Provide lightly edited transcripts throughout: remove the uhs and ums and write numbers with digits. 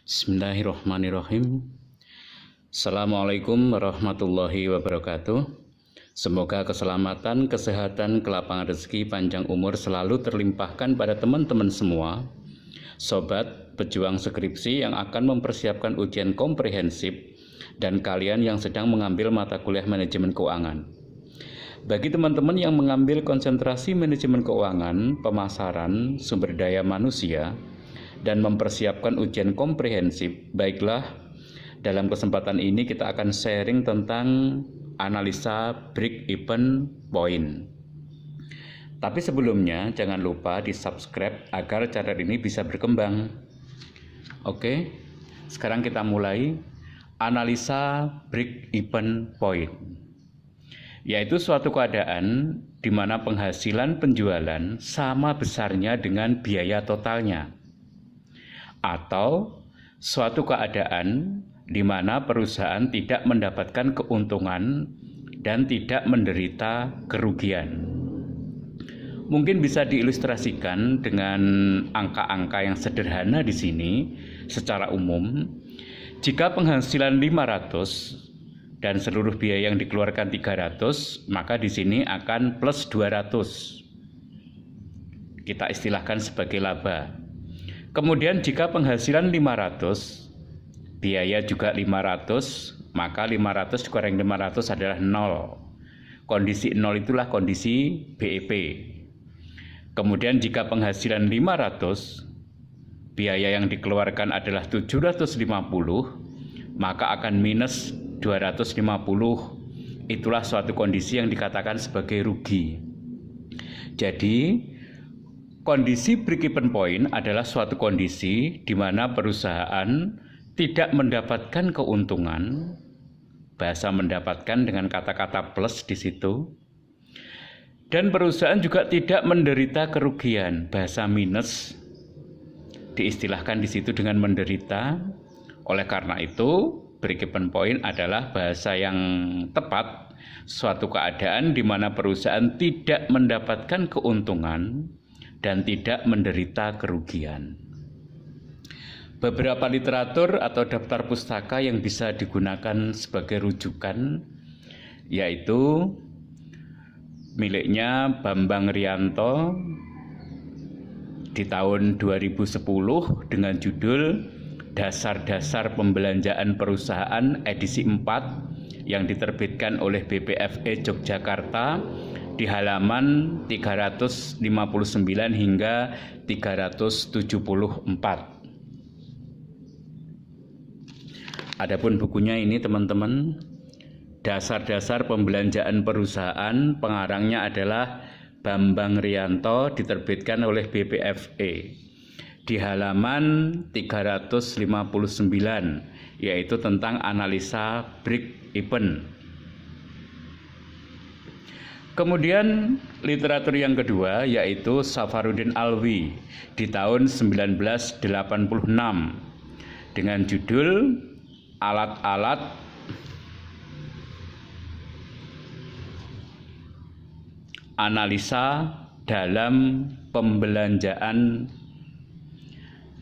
Bismillahirrahmanirrahim. Assalamualaikum warahmatullahi wabarakatuh. Semoga keselamatan, kesehatan, kelapangan rezeki, panjang umur selalu terlimpahkan pada teman-teman semua, sobat pejuang skripsi yang akan mempersiapkan ujian komprehensif, dan kalian yang sedang mengambil mata kuliah manajemen keuangan. Bagi teman-teman yang mengambil konsentrasi manajemen keuangan, pemasaran, sumber daya manusia, dan mempersiapkan ujian komprehensif, baiklah, dalam kesempatan ini kita akan sharing tentang analisa break-even point. Tapi sebelumnya jangan lupa di subscribe agar channel ini bisa berkembang. Oke, sekarang kita mulai analisa break-even point, yaitu suatu keadaan di mana penghasilan penjualan sama besarnya dengan biaya totalnya, atau suatu keadaan di mana perusahaan tidak mendapatkan keuntungan dan tidak menderita kerugian. Mungkin bisa diilustrasikan dengan angka-angka yang sederhana di sini. Secara umum, jika penghasilan 500 dan seluruh biaya yang dikeluarkan 300, maka di sini akan plus 200. Kita istilahkan sebagai laba. Kemudian jika penghasilan 500, biaya juga 500, maka 500 dikurang 500 adalah 0. Kondisi 0 itulah kondisi BEP. Kemudian jika penghasilan 500, biaya yang dikeluarkan adalah 750, maka akan minus 250. Itulah suatu kondisi yang dikatakan sebagai rugi. Jadi, kondisi break-even point adalah suatu kondisi di mana perusahaan tidak mendapatkan keuntungan, bahasa mendapatkan dengan kata-kata plus di situ, dan perusahaan juga tidak menderita kerugian, bahasa minus diistilahkan di situ dengan menderita. Oleh karena itu, break-even point adalah bahasa yang tepat, suatu keadaan di mana perusahaan tidak mendapatkan keuntungan dan tidak menderita kerugian. Beberapa literatur atau daftar pustaka yang bisa digunakan sebagai rujukan yaitu miliknya Bambang Rianto di tahun 2010 dengan judul Dasar-dasar Pembelanjaan Perusahaan edisi 4 yang diterbitkan oleh BPFE Yogyakarta di halaman 359 hingga 374. Adapun bukunya ini teman-teman, Dasar-dasar Pembelanjaan Perusahaan, pengarangnya adalah Bambang Rianto, diterbitkan oleh BPFE di halaman 359, yaitu tentang analisa break-even. Kemudian literatur yang kedua yaitu Safarudin Alwi di tahun 1986 dengan judul Alat-alat analisa dalam pembelanjaan,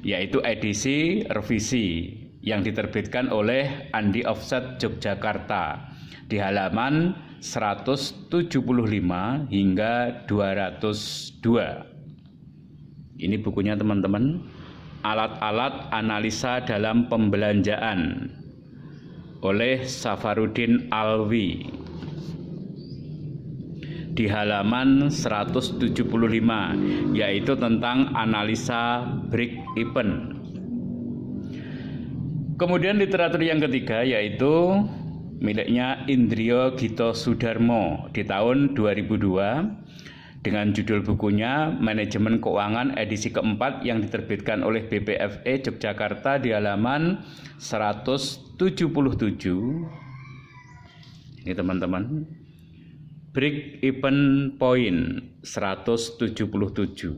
yaitu edisi revisi yang diterbitkan oleh Andi Offset Yogyakarta di halaman 175 hingga 202. Ini bukunya teman-teman, Alat-alat analisa dalam pembelanjaan oleh Safarudin Alwi di halaman 175, yaitu tentang analisa break-even. Kemudian literatur yang ketiga yaitu miliknya Indrio Gito Sudarmo di tahun 2002 dengan judul bukunya Manajemen Keuangan edisi keempat yang diterbitkan oleh BPFE Yogyakarta di halaman 177. Ini teman-teman, break-even point 177.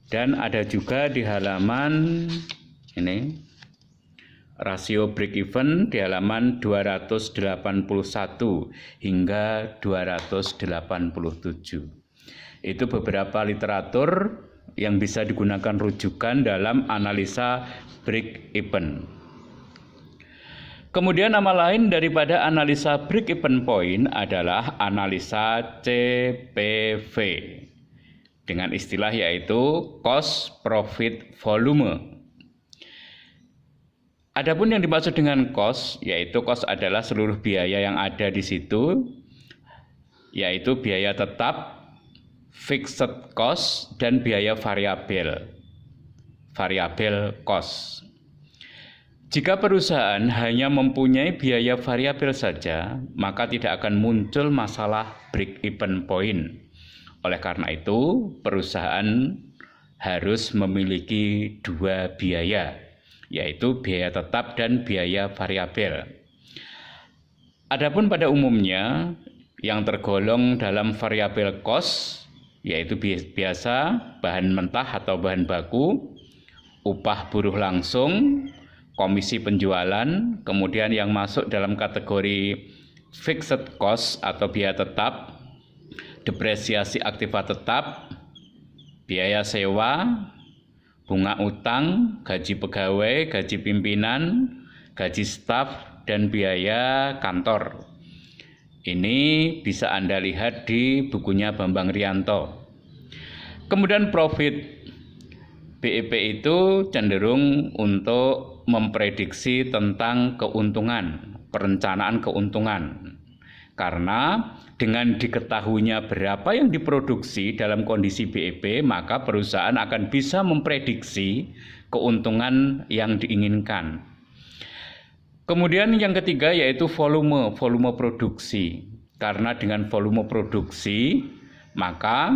Dan ada juga di halaman ini rasio break-even di halaman 281 hingga 287. Itu beberapa literatur yang bisa digunakan rujukan dalam analisa break-even. Kemudian nama lain daripada analisa break-even point adalah analisa CPV dengan istilah yaitu cost profit volume. Adapun yang dimaksud dengan cost, yaitu cost adalah seluruh biaya yang ada di situ, yaitu biaya tetap, fixed cost, dan biaya variabel cost. Jika perusahaan hanya mempunyai biaya variabel saja, maka tidak akan muncul masalah break-even point. Oleh karena itu, perusahaan harus memiliki dua biaya, yaitu biaya tetap dan biaya variabel. Adapun pada umumnya, yang tergolong dalam variabel cost, yaitu biasa bahan mentah atau bahan baku, upah buruh langsung, komisi penjualan, kemudian yang masuk dalam kategori fixed cost atau biaya tetap, depresiasi aktiva tetap, biaya sewa, bunga utang, gaji pegawai, gaji pimpinan, gaji staf, dan biaya kantor. Ini bisa Anda lihat di bukunya Bambang Rianto. Kemudian profit. BEP itu cenderung untuk memprediksi tentang keuntungan, perencanaan keuntungan. Karena dengan diketahuinya berapa yang diproduksi dalam kondisi BEP, maka perusahaan akan bisa memprediksi keuntungan yang diinginkan. Kemudian yang ketiga yaitu volume produksi. Karena dengan volume produksi, maka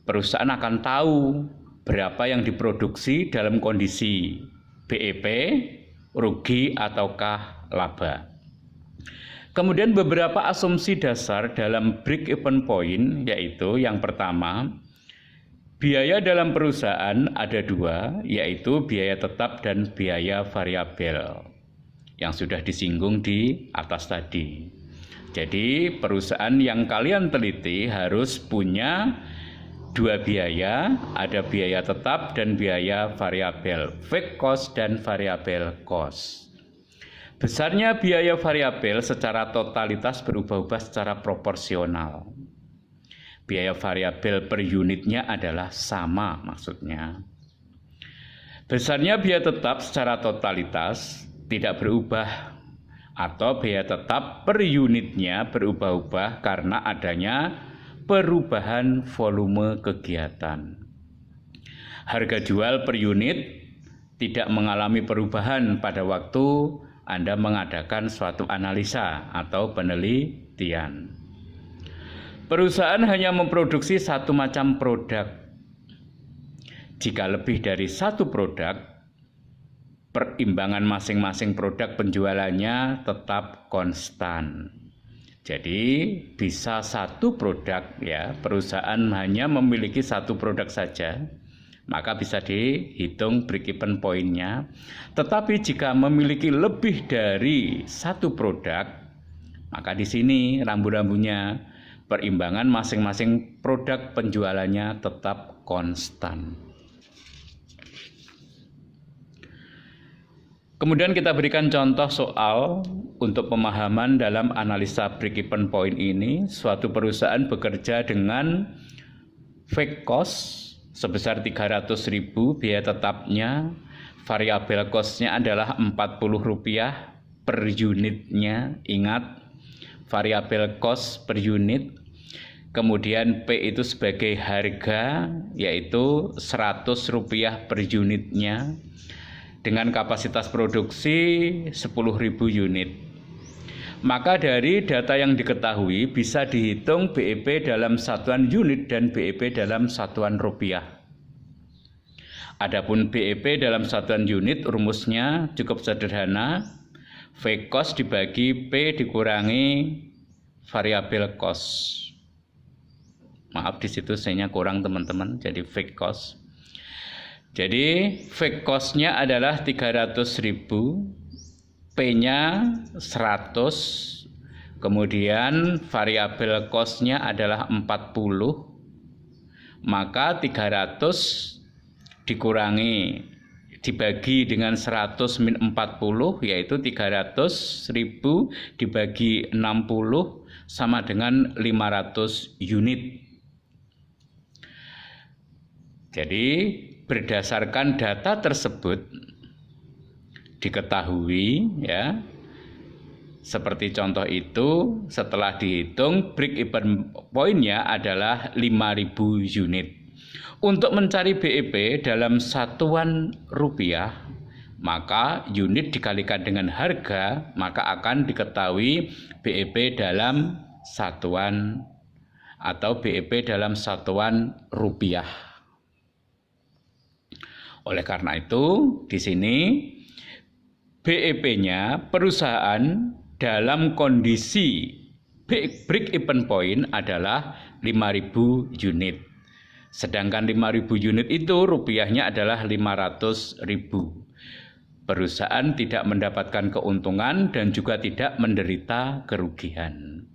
perusahaan akan tahu berapa yang diproduksi dalam kondisi BEP, rugi ataukah laba. Kemudian beberapa asumsi dasar dalam break-even point, yaitu yang pertama, biaya dalam perusahaan ada dua, yaitu biaya tetap dan biaya variabel, yang sudah disinggung di atas tadi. Jadi perusahaan yang kalian teliti harus punya dua biaya, ada biaya tetap dan biaya variabel, fixed cost dan variabel cost. Besarnya biaya variabel secara totalitas berubah-ubah secara proporsional. Biaya variabel per unitnya adalah sama maksudnya. Besarnya biaya tetap secara totalitas tidak berubah atau biaya tetap per unitnya berubah-ubah karena adanya perubahan volume kegiatan. Harga jual per unit tidak mengalami perubahan pada waktu Anda mengadakan suatu analisa atau penelitian. Perusahaan hanya memproduksi satu macam produk. Jika lebih dari satu produk, perimbangan masing-masing produk penjualannya tetap konstan. Jadi bisa satu produk, ya, perusahaan hanya memiliki satu produk saja, maka bisa dihitung break-even point-nya. Tetapi jika memiliki lebih dari satu produk, maka di sini rambu-rambunya perimbangan masing-masing produk penjualannya tetap konstan. Kemudian kita berikan contoh soal untuk pemahaman dalam analisa break-even point ini. Suatu perusahaan bekerja dengan fixed cost sebesar 300.000 biaya tetapnya, variabel cost-nya adalah Rp40 per unitnya. Ingat, variabel cost per unit. Kemudian P itu sebagai harga, yaitu Rp100 per unitnya. Dengan kapasitas produksi 10.000 unit. Maka dari data yang diketahui bisa dihitung BEP dalam satuan unit dan BEP dalam satuan rupiah. Adapun BEP dalam satuan unit rumusnya cukup sederhana. Fixed cost dibagi P dikurangi variabel cost. Maaf di situ saya kurang teman-teman, jadi fixed cost. Jadi fixed cost-nya adalah 300.000, P-nya 100, kemudian variabel cost-nya adalah 40, maka 300 dibagi dengan 100 min 40, yaitu 300.000 dibagi 60 sama dengan 500 unit. Jadi berdasarkan data tersebut diketahui ya, seperti contoh itu, setelah dihitung break even point-nya adalah 5.000 unit. Untuk mencari BEP dalam satuan rupiah, maka unit dikalikan dengan harga, maka akan diketahui BEP dalam satuan atau BEP dalam satuan rupiah. Oleh karena itu, di sini BEP-nya perusahaan dalam kondisi break even point adalah 5.000 unit. Sedangkan 5.000 unit itu rupiahnya adalah 500.000. Perusahaan tidak mendapatkan keuntungan dan juga tidak menderita kerugian.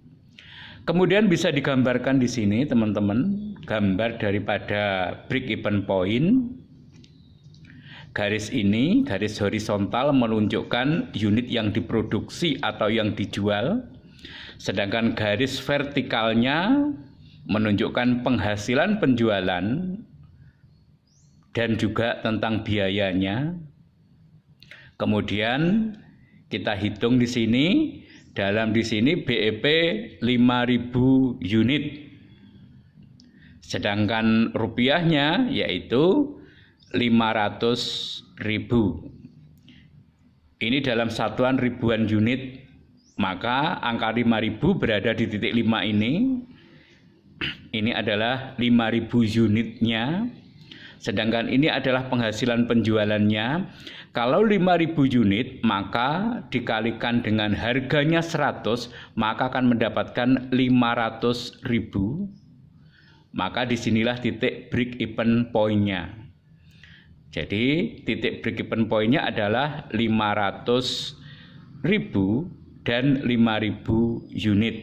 Kemudian bisa digambarkan di sini teman-teman, gambar daripada break even point. Garis ini, garis horizontal menunjukkan unit yang diproduksi atau yang dijual, sedangkan garis vertikalnya menunjukkan penghasilan penjualan dan juga tentang biayanya. Kemudian kita hitung di sini, di sini BEP 5.000 unit, sedangkan rupiahnya yaitu 500.000. Ini dalam satuan ribuan unit, maka angka 5.000 berada di titik 5 ini. Ini adalah 5.000 unitnya, sedangkan ini adalah penghasilan penjualannya. Kalau 5.000 unit, maka dikalikan dengan harganya 100, maka akan mendapatkan 500.000. Maka disinilah titik break even point-nya. Jadi titik break even point-nya adalah 500.000 dan 5.000 unit.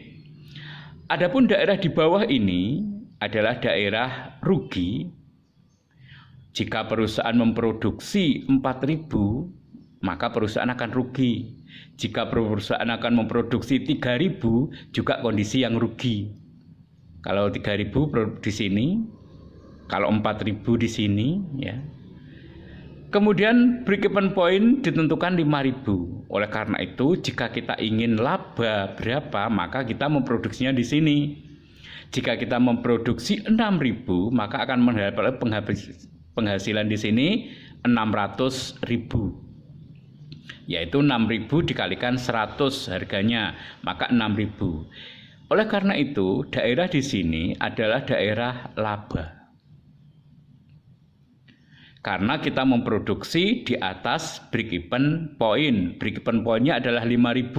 Adapun daerah di bawah ini adalah daerah rugi. Jika perusahaan memproduksi 4.000, maka perusahaan akan rugi. Jika perusahaan akan memproduksi 3.000, juga kondisi yang rugi. Kalau 3.000 di sini, kalau 4.000 di sini, ya. Kemudian break even point ditentukan 5.000. Oleh karena itu, jika kita ingin laba berapa, maka kita memproduksinya di sini. Jika kita memproduksi 6.000, maka akan mendapatkan penghasilan di sini 600.000. Yaitu 6.000 dikalikan 100 harganya, maka 6.000. Oleh karena itu, daerah di sini adalah daerah laba. Karena kita memproduksi di atas break even point. Break even point-nya adalah 5.000.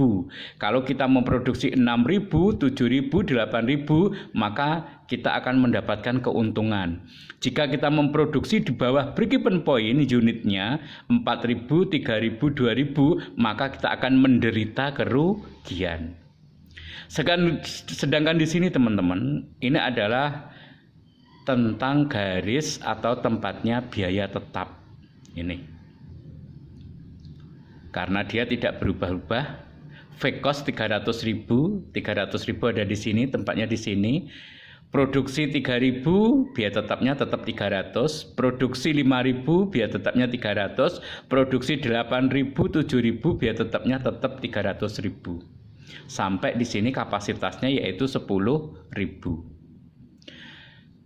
Kalau kita memproduksi 6.000, 7.000, 8.000, maka kita akan mendapatkan keuntungan. Jika kita memproduksi di bawah break even point unitnya 4.000, 3.000, 2.000, maka kita akan menderita kerugian. Sedangkan di sini teman-teman, ini adalah tentang garis atau tempatnya biaya tetap ini, karena dia tidak berubah-ubah. Fixed cost 300.000 ada di sini, tempatnya di sini. Produksi 3.000, biaya tetapnya tetap 300. Produksi 5.000, biaya tetapnya 300. Produksi 8.000, 7.000, biaya tetapnya tetap 300.000. Sampai di sini kapasitasnya yaitu 10.000.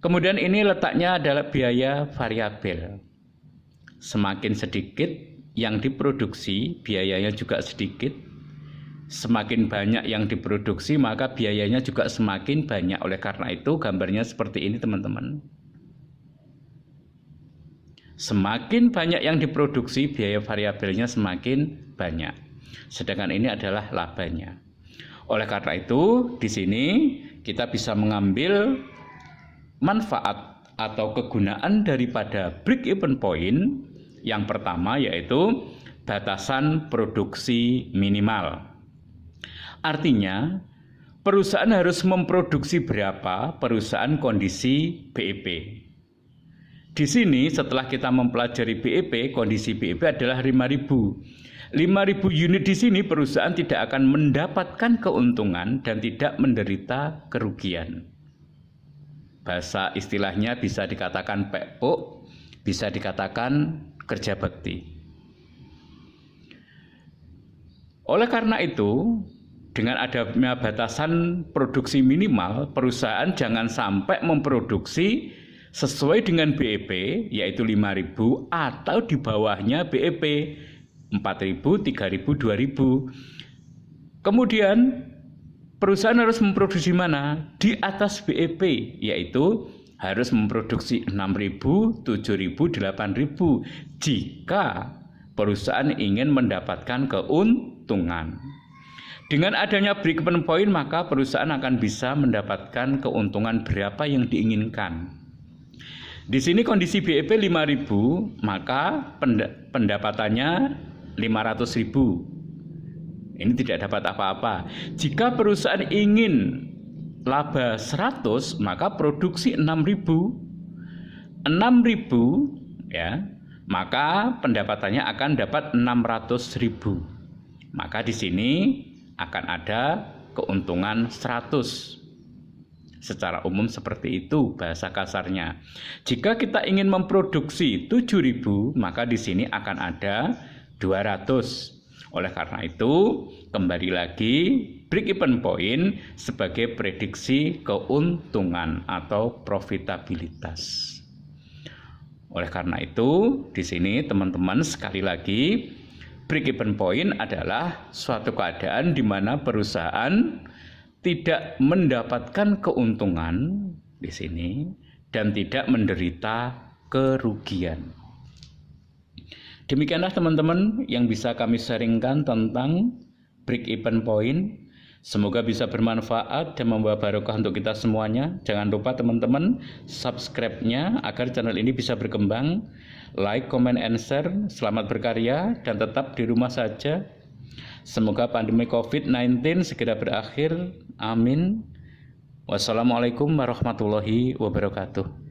Kemudian ini letaknya adalah biaya variabel. Semakin sedikit yang diproduksi, biayanya juga sedikit. Semakin banyak yang diproduksi, maka biayanya juga semakin banyak. Oleh karena itu, gambarnya seperti ini, teman-teman. Semakin banyak yang diproduksi, biaya variabelnya semakin banyak. Sedangkan ini adalah labanya. Oleh karena itu, di sini kita bisa mengambil manfaat atau kegunaan daripada break even point. Yang pertama yaitu batasan produksi minimal. Artinya perusahaan harus memproduksi berapa perusahaan kondisi BEP. Di sini setelah kita mempelajari BEP, kondisi BEP adalah 5.000. 5.000 unit di sini perusahaan tidak akan mendapatkan keuntungan dan tidak menderita kerugian. Bahasa istilahnya bisa dikatakan pekpuk, bisa dikatakan kerja bakti. Oleh karena itu, dengan adanya batasan produksi minimal, perusahaan jangan sampai memproduksi sesuai dengan BEP, yaitu 5.000 atau di bawahnya BEP 4.000, 3.000, 2.000. Kemudian perusahaan harus memproduksi mana? Di atas BEP, yaitu harus memproduksi 6.000, 7.000, 8.000 jika perusahaan ingin mendapatkan keuntungan. Dengan adanya break-even point, maka perusahaan akan bisa mendapatkan keuntungan berapa yang diinginkan. Di sini kondisi BEP 5.000, maka pendapatannya 500.000. Ini tidak dapat apa-apa. Jika perusahaan ingin laba 100, maka produksi 6.000. 6.000 ya, maka pendapatannya akan dapat 600.000. Maka di sini akan ada keuntungan 100. Secara umum seperti itu bahasa kasarnya. Jika kita ingin memproduksi 7.000, maka di sini akan ada 200. Oleh karena itu, kembali lagi break-even point sebagai prediksi keuntungan atau profitabilitas. Oleh karena itu, di sini teman-teman sekali lagi, break-even point adalah suatu keadaan di mana perusahaan tidak mendapatkan keuntungan di sini dan tidak menderita kerugian. Demikianlah teman-teman yang bisa kami sharingkan tentang break-even point. Semoga bisa bermanfaat dan membawa barokah untuk kita semuanya. Jangan lupa teman-teman subscribe-nya agar channel ini bisa berkembang. Like, comment, and share. Selamat berkarya dan tetap di rumah saja. Semoga pandemi COVID-19 segera berakhir. Amin. Wassalamualaikum warahmatullahi wabarakatuh.